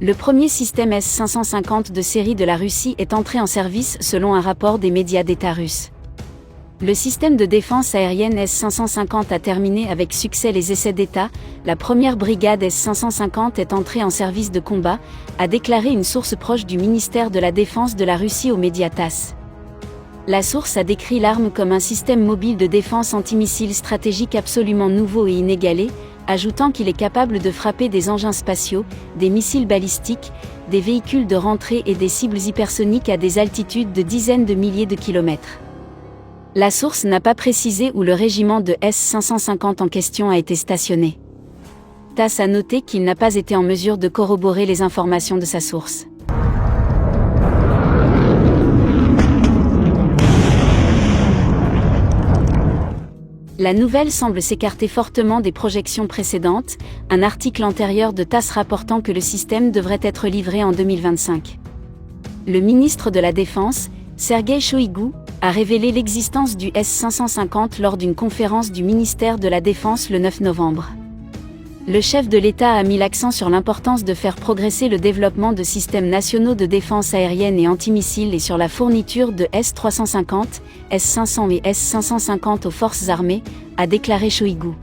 Le premier système S-550 de série de la Russie est entré en service selon un rapport des médias d'État russes. Le système de défense aérienne S-550 a terminé avec succès les essais d'État. La première brigade S-550 est entrée en service de combat, a déclaré une source proche du ministère de la Défense de la Russie aux médias TASS. La source a décrit l'arme comme un système mobile de défense antimissile stratégique absolument nouveau et inégalé, ajoutant qu'il est capable de frapper des engins spatiaux, des missiles balistiques, des véhicules de rentrée et des cibles hypersoniques à des altitudes de dizaines de milliers de kilomètres. La source n'a pas précisé où le régiment de S-550 en question a été stationné. TASS a noté qu'il n'a pas été en mesure de corroborer les informations de sa source. La nouvelle semble s'écarter fortement des projections précédentes, un article antérieur de TASS rapportant que le système devrait être livré en 2025. Le ministre de la Défense, Sergueï Shoïgou, a révélé l'existence du S-550 lors d'une conférence du ministère de la Défense le 9 novembre. Le chef de l'État a mis l'accent sur l'importance de faire progresser le développement de systèmes nationaux de défense aérienne et antimissiles et sur la fourniture de S-350, S-500 et S-550 aux forces armées, a déclaré Shoïgou.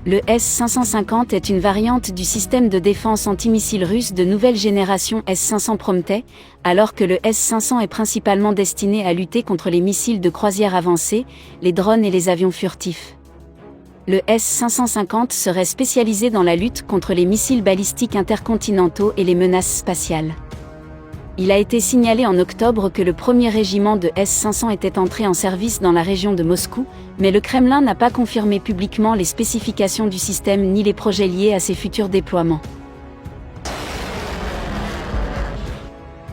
Le S-550 est une variante du système de défense antimissile russe de nouvelle génération S-500 Prometei, alors que le S-500 est principalement destiné à lutter contre les missiles de croisière avancés, les drones et les avions furtifs. Le S-550 serait spécialisé dans la lutte contre les missiles balistiques intercontinentaux et les menaces spatiales. Il a été signalé en octobre que le premier régiment de S-500 était entré en service dans la région de Moscou, mais le Kremlin n'a pas confirmé publiquement les spécifications du système ni les projets liés à ses futurs déploiements.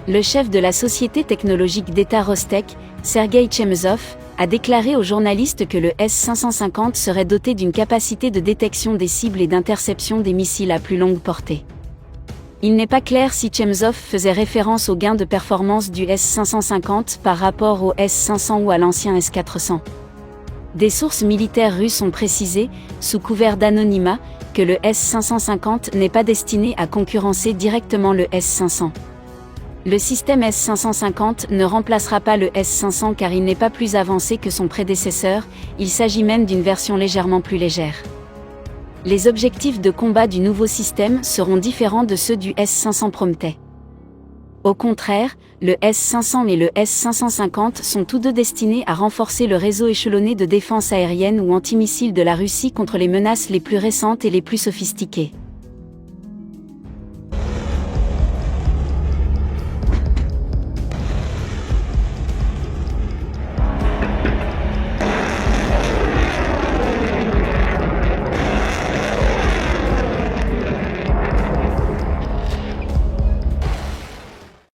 Le chef de la société technologique d'État Rostec, Sergueï Chemezov, a déclaré aux journalistes que le S-550 serait doté d'une capacité de détection des cibles et d'interception des missiles à plus longue portée. Il n'est pas clair si Chemezov faisait référence au gain de performance du S-550 par rapport au S-500 ou à l'ancien S-400. Des sources militaires russes ont précisé, sous couvert d'anonymat, que le S-550 n'est pas destiné à concurrencer directement le S-500. Le système S-550 ne remplacera pas le S-500 car il n'est pas plus avancé que son prédécesseur, il s'agit même d'une version légèrement plus légère. Les objectifs de combat du nouveau système seront différents de ceux du S-500 Prometei. Au contraire, le S-500 et le S-550 sont tous deux destinés à renforcer le réseau échelonné de défense aérienne ou antimissile de la Russie contre les menaces les plus récentes et les plus sophistiquées.